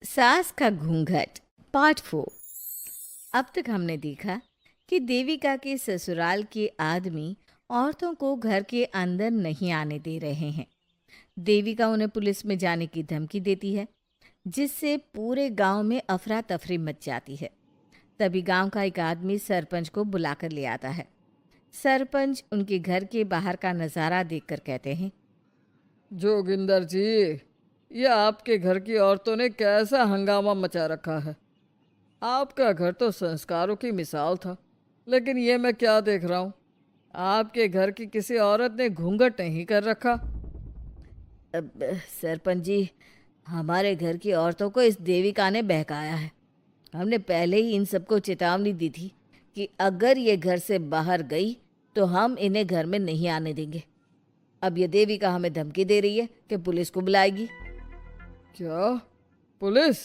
सास का घूंघट पार्ट 4। अब तक हमने देखा कि देविका के ससुराल के आदमी औरतों को घर के अंदर नहीं आने दे रहे हैं। देविका उन्हें पुलिस में जाने की धमकी देती है, जिससे पूरे गांव में अफरा तफरी मच जाती है। तभी गांव का एक आदमी सरपंच को बुलाकर ले आता है। सरपंच उनके घर के बाहर का नज़ारा देखकर कहते हैं, जोगिंदर जी, ये आपके घर की औरतों ने कैसा हंगामा मचा रखा है। आपका घर तो संस्कारों की मिसाल था, लेकिन ये मैं क्या देख रहा हूँ। आपके घर की किसी औरत ने घूंघट नहीं कर रखा। अब सरपंच जी, हमारे घर की औरतों को इस देविका ने बहकाया है। हमने पहले ही इन सबको चेतावनी दी थी कि अगर ये घर से बाहर गई तो हम इन्हें घर में नहीं आने देंगे। अब ये देविका हमें धमकी दे रही है कि पुलिस को बुलाएगी। क्या? पुलिस?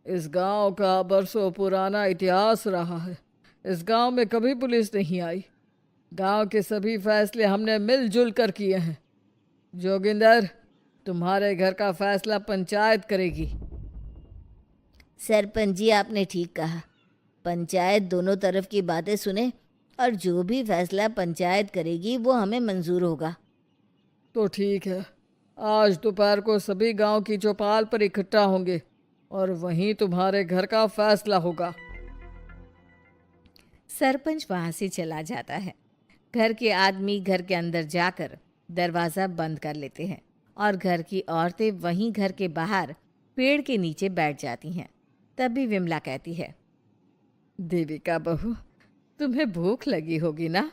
इस गांव का बरसों पुराना इतिहास रहा है। इस गांव में कभी पुलिस नहीं आई। गांव के सभी फैसले हमने मिलजुल कर किए हैं। जोगिंदर, तुम्हारे घर का फैसला पंचायत करेगी। सरपंच जी, आपने ठीक कहा। पंचायत दोनों तरफ की बातें सुने और जो भी फैसला पंचायत करेगी वो हमें मंजूर होगा। तो ठीक है, आज दोपहर को सभी गांव की चौपाल पर इकट्ठा होंगे और वहीं तुम्हारे घर का फैसला होगा। सरपंच वहां से चला जाता है। घर के आदमी घर के अंदर जाकर दरवाज़ा बंद कर लेते हैं और घर की औरतें वहीं घर के बाहर पेड़ के नीचे बैठ जाती हैं। तभी विमला कहती है, देविका बहू, तुम्हें भूख लगी होगी ना?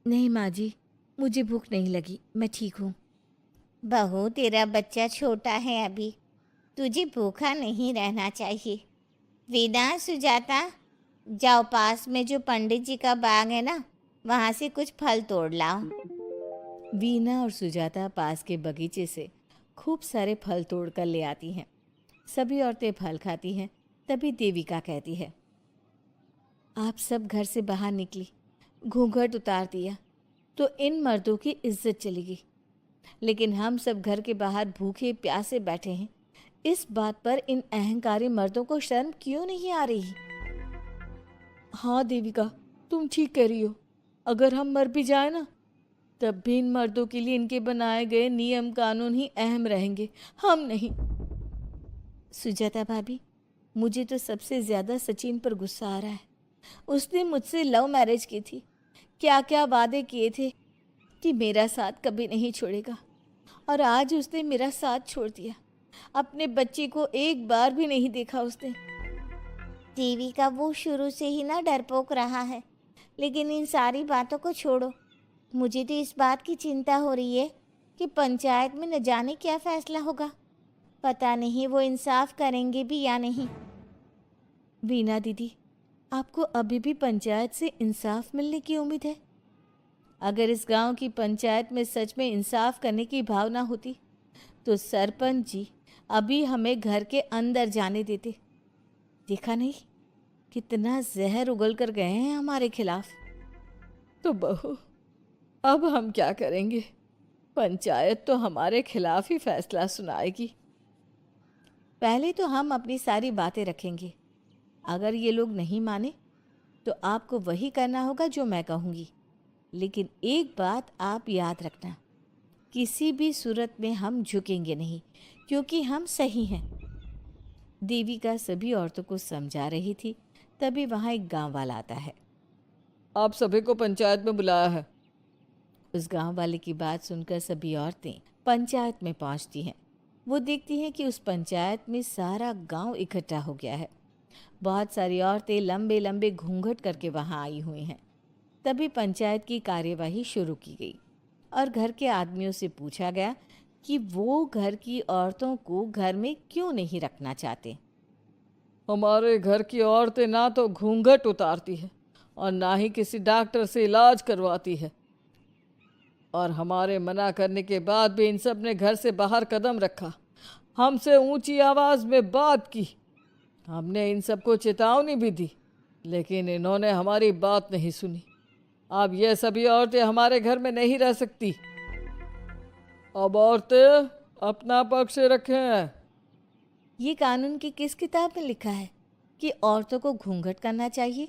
नहीं माँ जी, मुझे भूख नहीं लगी, मैं ठीक हूँ। बहू, तेरा बच्चा छोटा है अभी, तुझे भूखा नहीं रहना चाहिए। वीना, सुजाता, जाओ पास में जो पंडित जी का बाग है ना, वहाँ से कुछ फल तोड़ लाओ। वीना और सुजाता पास के बगीचे से खूब सारे फल तोड़ कर ले आती हैं। सभी औरतें फल खाती हैं। तभी देविका कहती है, आप सब घर से बाहर निकली, घूंघट उतार दिया तो इन मर्दों की इज्जत चलेगी, लेकिन हम सब घर के बाहर भूखे प्यासे बैठे हैं। इस बात पर इन अहंकारी मर्दों को शर्म क्यों नहीं आ रही? हाँ देविका, तुम ठीक कह रही हो। अगर हम मर भी जाए ना, तब भी इन मर्दों के लिए इनके बनाए गए नियम कानून ही अहम रहेंगे, हम नहीं। सुजाता भाभी, मुझे तो सबसे ज़्यादा सचिन पर गुस्सा आ रहा है। उसने मुझसे लव मैरिज की थी, क्या क्या वादे किए थे कि मेरा साथ कभी नहीं छोड़ेगा, और आज उसने मेरा साथ छोड़ दिया। अपने बच्चे को एक बार भी नहीं देखा उसने। देवी का वो शुरू से ही ना डरपोक रहा है, लेकिन इन सारी बातों को छोड़ो। मुझे तो इस बात की चिंता हो रही है कि पंचायत में न जाने क्या फैसला होगा। पता नहीं वो इंसाफ करेंगे भी या नहीं। वीना दीदी, आपको अभी भी पंचायत से इंसाफ मिलने की उम्मीद है? अगर इस गांव की पंचायत में सच में इंसाफ करने की भावना होती तो सरपंच जी अभी हमें घर के अंदर जाने देते। देखा नहीं कितना जहर उगल कर गए हैं हमारे खिलाफ। तो बहू, अब हम क्या करेंगे? पंचायत तो हमारे खिलाफ ही फैसला सुनाएगी। पहले तो हम अपनी सारी बातें रखेंगे। अगर ये लोग नहीं माने तो आपको वही करना होगा जो मैं कहूँगी। लेकिन एक बात आप याद रखना, किसी भी सूरत में हम झुकेंगे नहीं, क्योंकि हम सही हैं। देविका सभी औरतों को समझा रही थी। तभी वहाँ एक गांव वाला आता है। आप सभी को पंचायत में बुलाया है। उस गांव वाले की बात सुनकर सभी औरतें पंचायत में पहुंचती हैं। वो देखती हैं कि उस पंचायत में सारा गांव इकट्ठा हो गया है। बहुत सारी औरतें लंबे लंबे घूंघट करके वहां आई हुई हैं। तभी पंचायत की कार्यवाही शुरू की गई और घर के आदमियों से पूछा गया कि वो घर की औरतों को घर में क्यों नहीं रखना चाहते। हमारे घर की औरतें ना तो घूंघट उतारती है और ना ही किसी डॉक्टर से इलाज करवाती है, और हमारे मना करने के बाद भी इन सब ने घर से बाहर कदम रखा, हमसे ऊंची आवाज़ में बात की। हमने इन सबको चेतावनी भी दी, लेकिन इन्होंने हमारी बात नहीं सुनी। अब ये सभी औरतें हमारे घर में नहीं रह सकती। अब औरतें अपना पक्ष रखें। ये कानून की किस किताब में लिखा है कि औरतों को घूंघट करना चाहिए?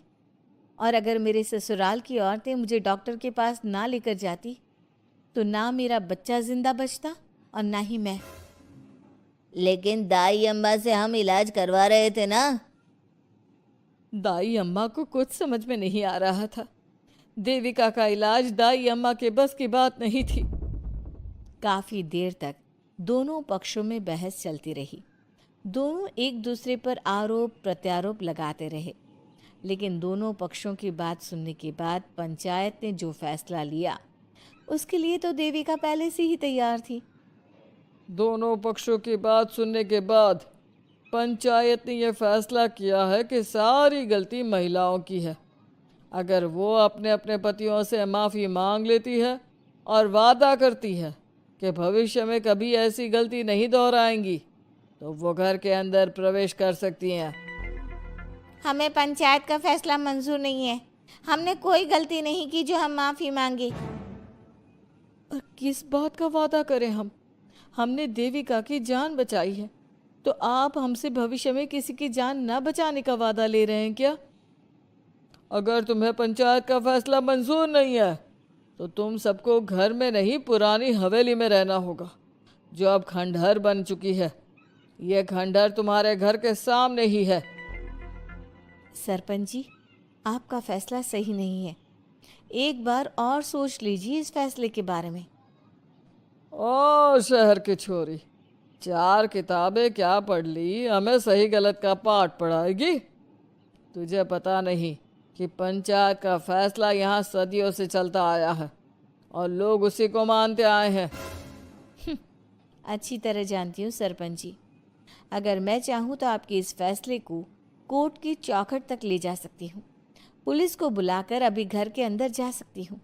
और अगर मेरे ससुराल की औरतें मुझे डॉक्टर के पास ना लेकर जाती तो ना मेरा बच्चा जिंदा बचता और ना ही मैं। लेकिन दाई अम्मा से हम इलाज करवा रहे थे ना। दाई अम्मा को कुछ समझ में नहीं आ रहा था। देविका का इलाज दाई अम्मा के बस की बात नहीं थी। काफी देर तक दोनों पक्षों में बहस चलती रही। दोनों एक दूसरे पर आरोप प्रत्यारोप लगाते रहे, लेकिन दोनों पक्षों की बात सुनने के बाद पंचायत ने जो फैसला लिया उसके लिए तो देविका पहले से ही तैयार थी। दोनों पक्षों की बात सुनने के बाद पंचायत ने यह फैसला किया है कि सारी गलती महिलाओं की है। अगर वो अपने अपने पतियों से माफ़ी मांग लेती है और वादा करती है कि भविष्य में कभी ऐसी गलती नहीं दोहराएंगी तो वो घर के अंदर प्रवेश कर सकती हैं। हमें पंचायत का फैसला मंजूर नहीं है। हमने कोई गलती नहीं की जो हम माफ़ी मांगे। और किस बात का वादा करें हम? हमने देविका की जान बचाई है, तो आप हमसे भविष्य में किसी की जान न बचाने का वादा ले रहे हैं क्या? अगर तुम्हें पंचायत का फैसला मंजूर नहीं है तो तुम सबको घर में नहीं पुरानी हवेली में रहना होगा, जो अब खंडहर बन चुकी है। यह खंडहर तुम्हारे घर के सामने ही है। सरपंच जी, आपका फैसला सही नहीं है। एक बार और सोच लीजिए इस फैसले के बारे में। ओ शहर की छोरी, 4 किताबें क्या पढ़ ली, हमें सही गलत का पाठ पढ़ाएगी? तुझे पता नहीं कि पंचायत का फैसला यहाँ सदियों से चलता आया है और लोग उसी को मानते आए हैं। अच्छी तरह जानती हूँ सरपंच जी। अगर मैं चाहूँ तो आपके इस फैसले को कोर्ट की चौखट तक ले जा सकती हूँ। पुलिस को बुलाकर अभी घर के अंदर जा सकती हूँ।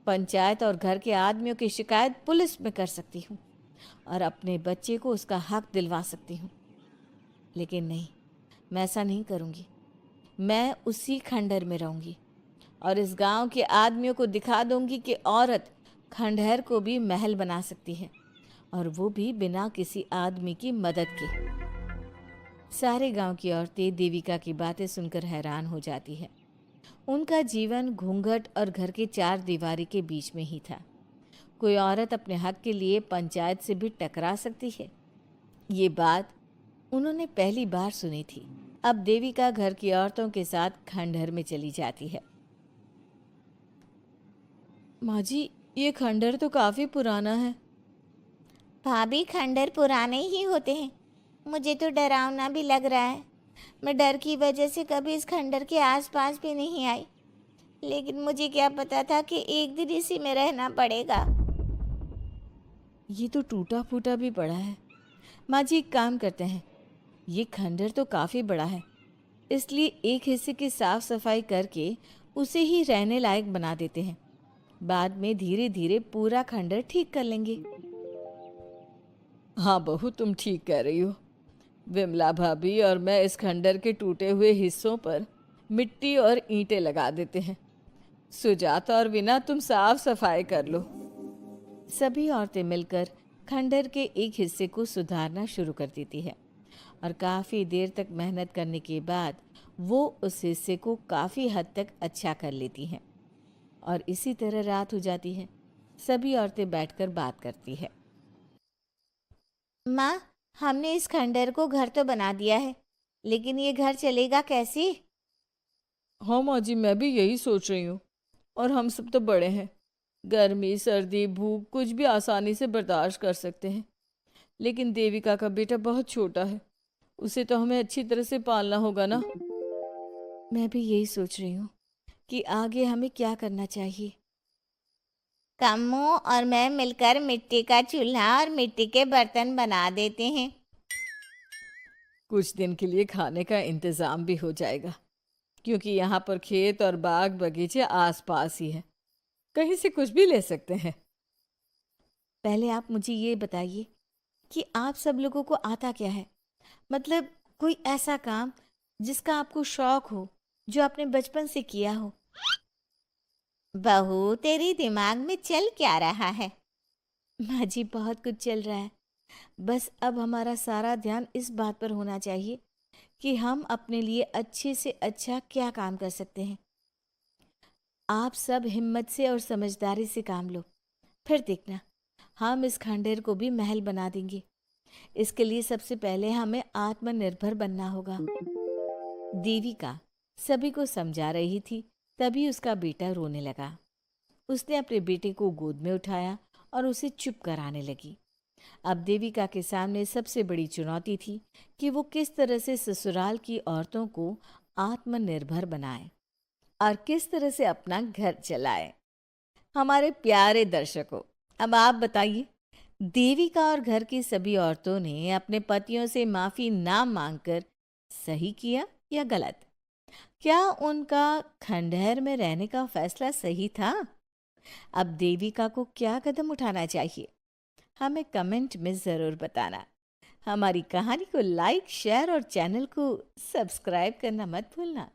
पंचायत और घर के आदमियों की शिकायत पुलिस में कर सकती हूँ और अपने बच्चे को उसका हक दिलवा सकती हूँ। लेकिन नहीं, मैं ऐसा नहीं करूँगी। मैं उसी खंडहर में रहूँगी और इस गांव के आदमियों को दिखा दूँगी कि औरत खंडहर को भी महल बना सकती है, और वो भी बिना किसी आदमी की मदद के। सारे गांव की औरतें देविका की बातें सुनकर हैरान हो जाती है। उनका जीवन घूंघट और घर के 4 दीवारी के बीच में ही था। कोई औरत अपने हक के लिए पंचायत से भी टकरा सकती है, ये बात उन्होंने पहली बार सुनी थी। अब देविका घर की औरतों के साथ खंडहर में चली जाती है। माँ जी, ये खंडहर तो काफ़ी पुराना है। भाभी, खंडहर पुराने ही होते हैं। मुझे तो डरावना भी लग रहा है। मैं डर की वजह से कभी इस खंडहर के आसपास भी नहीं आई, लेकिन मुझे क्या पता था कि एक दिन इसी में रहना पड़ेगा। ये तो टूटा फूटा भी पड़ा है। माँ जी, एक काम करते हैं, ये खंडहर तो काफ़ी बड़ा है, इसलिए एक हिस्से की साफ सफाई करके उसे ही रहने लायक बना देते हैं। बाद में धीरे धीरे पूरा खंडहर ठीक कर लेंगे। हाँ बहू, तुम ठीक कह रही हो। विमला भाभी और मैं इस खंडहर के टूटे हुए हिस्सों पर मिट्टी और ईंटें लगा देते हैं। सुजाता और विना, तुम साफ सफाई कर लो। सभी औरतें मिलकर खंडहर के एक हिस्से को सुधारना शुरू कर देती है और काफ़ी देर तक मेहनत करने के बाद वो उस हिस्से को काफ़ी हद तक अच्छा कर लेती हैं। और इसी तरह रात हो जाती है। सभी औरतें बैठकर बात करती है। माँ, हमने इस खंडहर को घर तो बना दिया है, लेकिन ये घर चलेगा कैसे? हाँ माँ जी, मैं भी यही सोच रही हूँ। और हम सब तो बड़े हैं, गर्मी सर्दी भूख कुछ भी आसानी से बर्दाश्त कर सकते हैं, लेकिन देविका का बेटा बहुत छोटा है, उसे तो हमें अच्छी तरह से पालना होगा ना। मैं भी यही सोच रही हूँ कि आगे हमें क्या करना चाहिए। कम्मू और मैं मिलकर मिट्टी का चूल्हा और मिट्टी के बर्तन बना देते हैं। कुछ दिन के लिए खाने का इंतज़ाम भी हो जाएगा, क्योंकि यहाँ पर खेत और बाग बगीचे आसपास ही है, कहीं से कुछ भी ले सकते हैं। पहले आप मुझे ये बताइए कि आप सब लोगों को आता क्या है? मतलब कोई ऐसा काम जिसका आपको शौक हो, जो आपने बचपन से किया हो। बहू, तेरी दिमाग में चल क्या रहा है? माँ जी, बहुत कुछ चल रहा है। बस अब हमारा सारा ध्यान इस बात पर होना चाहिए कि हम अपने लिए अच्छे से अच्छा क्या काम कर सकते हैं। आप सब हिम्मत से और समझदारी से काम लो, फिर देखना हम इस खंडहर को भी महल बना देंगे। इसके लिए सबसे पहले हमें आत्मनिर्भर बनना होगा। देविका सभी को समझा रही थी, तभी उसका बेटा रोने लगा। उसने अपने बेटे को गोद में उठाया और उसे चुप कराने लगी। अब देविका के सामने सबसे बड़ी चुनौती थी कि वो किस तरह से ससुराल की औरतों को आत्मनिर्भर बनाए और किस तरह से अपना घर चलाए। हमारे प्यारे दर्शकों, अब आप बताइए, देविका और घर की सभी औरतों ने अपने पतियों से माफी ना मांगकर सही किया या गलत? क्या उनका खंडहर में रहने का फैसला सही था? अब देविका को क्या कदम उठाना चाहिए, हमें कमेंट में ज़रूर बताना। हमारी कहानी को लाइक, शेयर और चैनल को सब्सक्राइब करना मत भूलना।